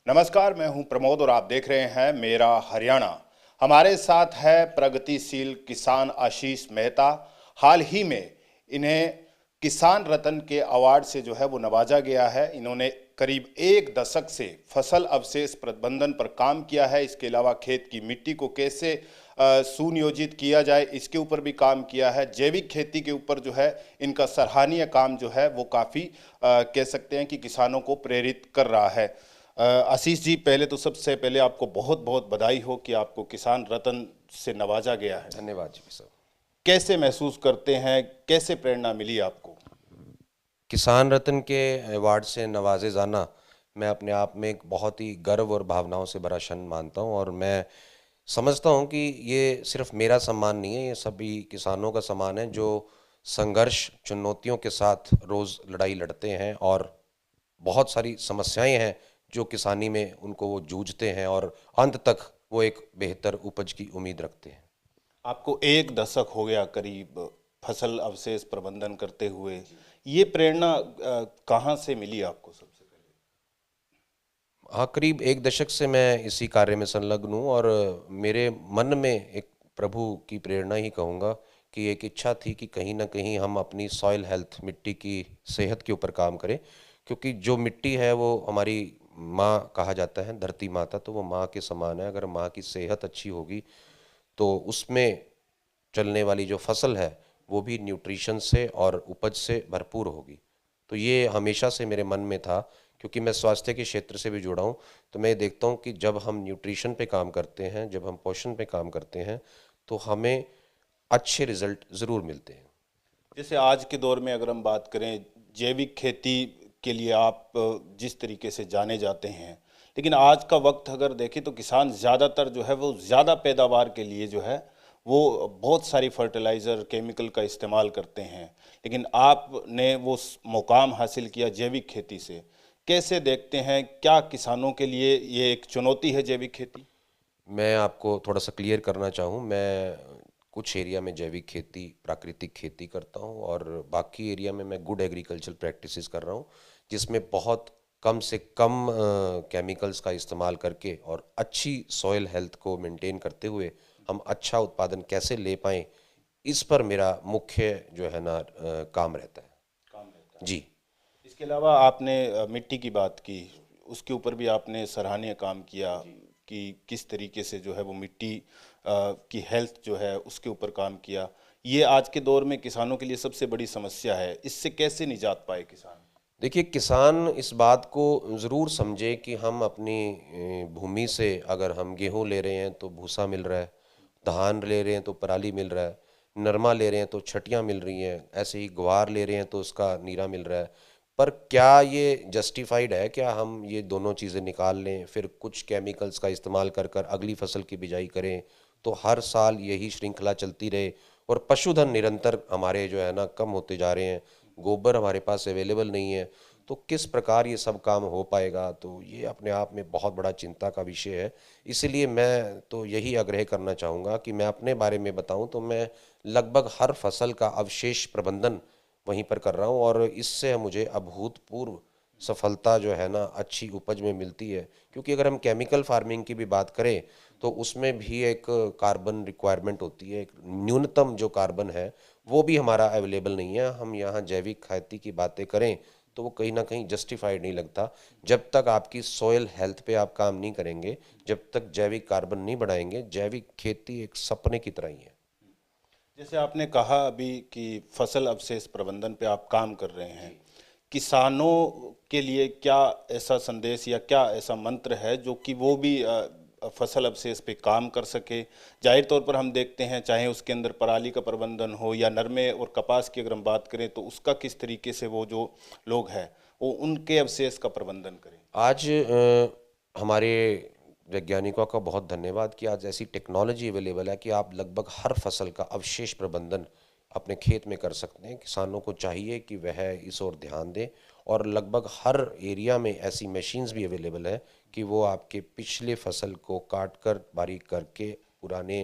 नमस्कार, मैं हूं प्रमोद और आप देख रहे हैं मेरा हरियाणा। हमारे साथ है प्रगतिशील किसान आशीष मेहता। हाल ही में इन्हें किसान रत्न के अवार्ड से जो है वो नवाजा गया है। इन्होंने करीब एक दशक से फसल अवशेष प्रबंधन पर काम किया है। इसके अलावा खेत की मिट्टी को कैसे सुनियोजित किया जाए इसके ऊपर भी काम किया है। जैविक खेती के ऊपर जो है इनका सराहनीय काम जो है वो काफ़ी कह सकते हैं कि किसानों को प्रेरित कर रहा है। आशीष जी, पहले तो सबसे पहले आपको बहुत बहुत बधाई हो कि आपको किसान रत्न से नवाजा गया है। धन्यवाद जी सर। कैसे महसूस करते हैं, कैसे प्रेरणा मिली आपको? किसान रत्न के अवार्ड से नवाजे जाना मैं अपने आप में एक बहुत ही गर्व और भावनाओं से भरा क्षण मानता हूं, और मैं समझता हूं कि ये सिर्फ मेरा सम्मान नहीं है, ये सभी किसानों का सम्मान है जो संघर्ष चुनौतियों के साथ रोज़ लड़ाई लड़ते हैं, और बहुत सारी समस्याएं हैं जो किसानी में उनको वो जूझते हैं, और अंत तक वो एक बेहतर उपज की उम्मीद रखते हैं। आपको एक दशक हो गया करीब फसल अवशेष प्रबंधन करते हुए। ये प्रेरणा कहाँ से मिली आपको सबसे पहले? हाँ, करीब एक दशक से मैं इसी कार्य में संलग्न हूँ, और मेरे मन में एक प्रभु की प्रेरणा ही कहूँगा कि एक इच्छा थी कि कहीं ना कहीं हम अपनी सॉइल हेल्थ, मिट्टी की सेहत के ऊपर काम करें, क्योंकि जो मिट्टी है वो हमारी माँ कहा जाता है, धरती माता, तो वो माँ के समान है। अगर माँ की सेहत अच्छी होगी तो उसमें चलने वाली जो फसल है वो भी न्यूट्रिशन से और उपज से भरपूर होगी। तो ये हमेशा से मेरे मन में था, क्योंकि मैं स्वास्थ्य के क्षेत्र से भी जुड़ा हूँ। तो मैं देखता हूँ कि जब हम न्यूट्रिशन पे काम करते हैं, जब हम पोषण पे काम करते हैं, तो हमें अच्छे रिजल्ट ज़रूर मिलते हैं। जैसे आज के दौर में अगर हम बात करें, जैविक खेती के लिए आप जिस तरीके से जाने जाते हैं, लेकिन आज का वक्त अगर देखें तो किसान ज़्यादातर जो है वो ज़्यादा पैदावार के लिए जो है वो बहुत सारी फर्टिलाइज़र केमिकल का इस्तेमाल करते हैं। लेकिन आपने वो मुकाम हासिल किया जैविक खेती से। कैसे देखते हैं, क्या किसानों के लिए ये एक चुनौती है जैविक खेती? मैं आपको थोड़ा सा क्लियर करना चाहूँ, मैं कुछ एरिया में जैविक खेती, प्राकृतिक खेती करता हूँ, और बाकी एरिया में मैं गुड एग्रीकल्चर प्रैक्टिसेस कर रहा हूँ, जिसमें बहुत कम से कम केमिकल्स का इस्तेमाल करके और अच्छी सॉइल हेल्थ को मेंटेन करते हुए हम अच्छा उत्पादन कैसे ले पाएँ, इस पर मेरा मुख्य जो है ना काम रहता है। काम रहता है। जी। इसके अलावा आपने मिट्टी की बात की, उसके ऊपर भी आपने सराहनीय काम किया कि किस तरीके से जो है वो मिट्टी की हेल्थ जो है उसके ऊपर काम किया। ये आज के दौर में किसानों के लिए सबसे बड़ी समस्या है। इससे कैसे निजात पाए किसान? देखिए, किसान इस बात को ज़रूर समझे कि हम अपनी भूमि से अगर हम गेहूँ ले रहे हैं तो भूसा मिल रहा है, धान ले रहे हैं तो पराली मिल रहा है, नरमा ले रहे हैं तो छटियाँ मिल रही हैं, ऐसे ही ग्वार ले रहे हैं तो उसका नीरा मिल रहा है। पर क्या ये जस्टिफाइड है? क्या हम ये दोनों चीज़ें निकाल लें, फिर कुछ केमिकल्स का इस्तेमाल कर कर अगली फसल की बिजाई करें, तो हर साल यही श्रृंखला चलती रहे, और पशुधन निरंतर हमारे जो है ना कम होते जा रहे हैं, गोबर हमारे पास अवेलेबल नहीं है, तो किस प्रकार ये सब काम हो पाएगा? तो ये अपने आप में बहुत बड़ा चिंता का विषय है। इसीलिए मैं तो यही आग्रह करना चाहूँगा कि मैं अपने बारे में बताऊँ तो मैं लगभग हर फसल का अवशेष प्रबंधन वहीं पर कर रहा हूँ, और इससे मुझे अभूतपूर्व सफलता जो है ना अच्छी उपज में मिलती है। क्योंकि अगर हम केमिकल फार्मिंग की भी बात करें तो उसमें भी एक कार्बन रिक्वायरमेंट होती है, एक न्यूनतम जो कार्बन है वो भी हमारा अवेलेबल नहीं है। हम यहाँ जैविक खेती की बातें करें तो वो कहीं ना कहीं जस्टिफाइड नहीं लगता। जब तक आपकी सॉयल हेल्थ पे आप काम नहीं करेंगे, जब तक जैविक कार्बन नहीं बढ़ाएंगे, जैविक खेती एक सपने की तरह ही है। जैसे आपने कहा अभी कि फसल अवशेष प्रबंधन पे आप काम कर रहे हैं, किसानों के लिए क्या ऐसा संदेश या क्या ऐसा मंत्र है जो कि वो भी फसल अवशेष पे काम कर सके? जाहिर तौर पर हम देखते हैं, चाहे उसके अंदर पराली का प्रबंधन हो या नरमे और कपास की अगर हम बात करें, तो उसका किस तरीके से वो जो लोग हैं वो उनके अवशेष का प्रबंधन करें। आज हमारे वैज्ञानिकों का बहुत धन्यवाद कि आज ऐसी टेक्नोलॉजी अवेलेबल है कि आप लगभग हर फसल का अवशेष प्रबंधन अपने खेत में कर सकते हैं। किसानों को चाहिए कि वह इस ओर ध्यान दें, और लगभग हर एरिया में ऐसी मशीन्स भी अवेलेबल है कि वो आपके पिछले फसल को काट कर बारीक करके पुराने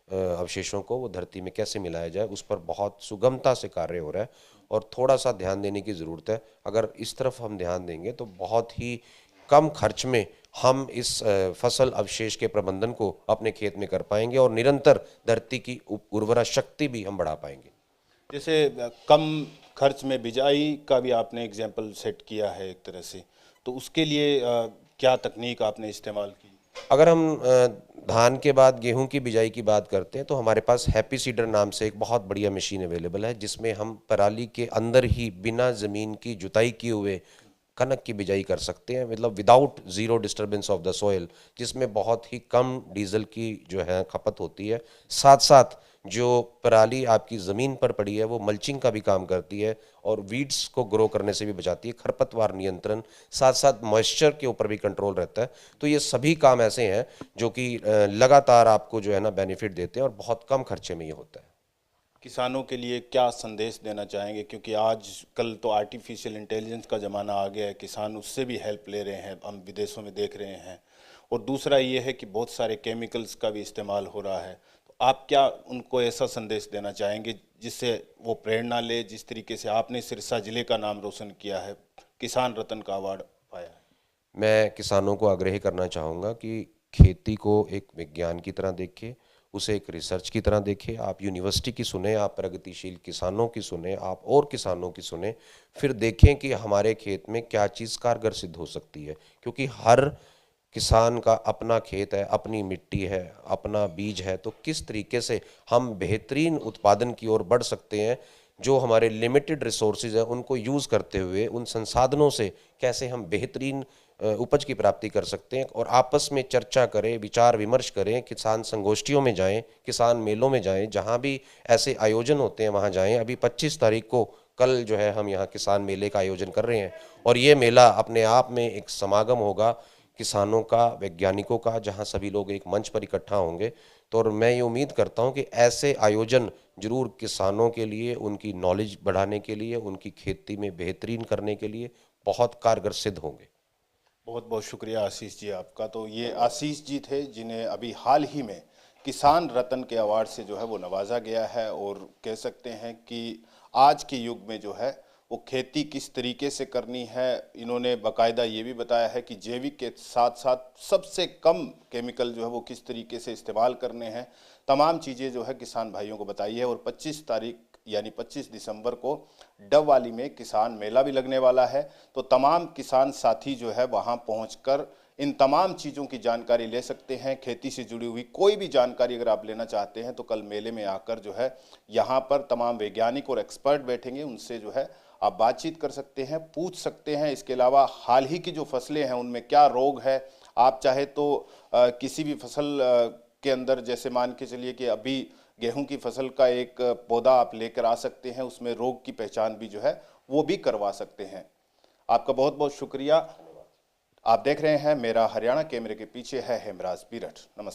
अवशेषों को वो धरती में कैसे मिलाया जाए, उस पर बहुत सुगमता से कार्य हो रहा है, और थोड़ा सा ध्यान देने की ज़रूरत है। अगर इस तरफ हम ध्यान देंगे तो बहुत ही कम खर्च में हम इस फसल अवशेष के प्रबंधन को अपने खेत में कर पाएंगे और निरंतर धरती की उर्वरा शक्ति भी हम बढ़ा पाएंगे। जैसे कम खर्च में बिजाई का भी आपने एग्जाम्पल सेट किया है एक तरह से, तो उसके लिए क्या तकनीक आपने इस्तेमाल की? अगर हम धान के बाद गेहूं की बिजाई की बात करते हैं तो हमारे पास हैप्पी सीडर नाम से एक बहुत बढ़िया मशीन अवेलेबल है, जिसमें हम पराली के अंदर ही बिना ज़मीन की जुताई किए हुए कनक की बिजाई कर सकते हैं, मतलब without zero disturbance of the soil, जिसमें बहुत ही कम डीजल की जो है खपत होती है। साथ साथ जो पराली आपकी ज़मीन पर पड़ी है वो मल्चिंग का भी काम करती है और वीड्स को ग्रो करने से भी बचाती है, खरपतवार नियंत्रण, साथ साथ मॉइस्चर के ऊपर भी कंट्रोल रहता है। तो ये सभी काम ऐसे हैं जो कि लगातार आपको जो है ना बेनिफिट देते हैं और बहुत कम खर्चे में ये होता है। किसानों के लिए क्या संदेश देना चाहेंगे, क्योंकि आज कल तो आर्टिफिशियल इंटेलिजेंस का ज़माना आ गया है, किसान उससे भी हेल्प ले रहे हैं, हम विदेशों में देख रहे हैं। और दूसरा ये है कि बहुत सारे केमिकल्स का भी इस्तेमाल हो रहा है, तो आप क्या उनको ऐसा संदेश देना चाहेंगे जिससे वो प्रेरणा ले, जिस तरीके से आपने सिरसा जिले का नाम रोशन किया है, किसान रत्न का अवार्ड पाया है? मैं किसानों को आग्रह करना चाहूँगा कि खेती को एक विज्ञान की तरह देखें, उसे एक रिसर्च की तरह देखें। आप यूनिवर्सिटी की सुने, आप प्रगतिशील किसानों की सुने, आप और किसानों की सुने, फिर देखें कि हमारे खेत में क्या चीज़ कारगर सिद्ध हो सकती है, क्योंकि हर किसान का अपना खेत है, अपनी मिट्टी है, अपना बीज है। तो किस तरीके से हम बेहतरीन उत्पादन की ओर बढ़ सकते हैं, जो हमारे लिमिटेड रिसोर्सेज हैं उनको यूज़ करते हुए उन संसाधनों से कैसे हम बेहतरीन उपज की प्राप्ति कर सकते हैं, और आपस में चर्चा करें, विचार विमर्श करें, किसान संगोष्ठियों में जाएं, किसान मेलों में जाएं, जहां भी ऐसे आयोजन होते हैं वहां जाएं। अभी 25 तारीख को कल जो है हम यहाँ किसान मेले का आयोजन कर रहे हैं और ये मेला अपने आप में एक समागम होगा किसानों का, वैज्ञानिकों का, जहाँ सभी लोग एक मंच पर इकट्ठा होंगे। तो और मैं ये उम्मीद करता हूँ कि ऐसे आयोजन जरूर किसानों के लिए, उनकी नॉलेज बढ़ाने के लिए, उनकी खेती में बेहतरीन करने के लिए बहुत कारगर सिद्ध होंगे। बहुत बहुत शुक्रिया आशीष जी आपका। तो ये आशीष जी थे जिन्हें अभी हाल ही में किसान रत्न के अवार्ड से जो है वो नवाजा गया है, और कह सकते हैं कि आज के युग में जो है वो खेती किस तरीके से करनी है, इन्होंने बाकायदा ये भी बताया है कि जैविक के साथ साथ सबसे कम केमिकल जो है वो किस तरीके से इस्तेमाल करने हैं। तमाम चीज़ें जो है किसान भाइयों को बताई है। और 25 तारीख यानी 25 दिसंबर को डबवाली में किसान मेला भी लगने वाला है, तो तमाम किसान साथी जो है वहां पहुंचकर इन तमाम चीज़ों की जानकारी ले सकते हैं। खेती से जुड़ी हुई कोई भी जानकारी अगर आप लेना चाहते हैं तो कल मेले में आकर जो है यहाँ पर तमाम वैज्ञानिक और एक्सपर्ट बैठेंगे, उनसे जो है आप बातचीत कर सकते हैं, पूछ सकते हैं। इसके अलावा हाल ही की जो फसलें हैं उनमें क्या रोग है, आप चाहे तो किसी भी फसल के अंदर, जैसे मान के चलिए कि अभी गेहूं की फसल का एक पौधा आप लेकर आ सकते हैं, उसमें रोग की पहचान भी जो है वो भी करवा सकते हैं। आपका बहुत बहुत शुक्रिया। आप देख रहे हैं मेरा हरियाणा, कैमरे के पीछे है हेमराज बीरठ। नमस्कार।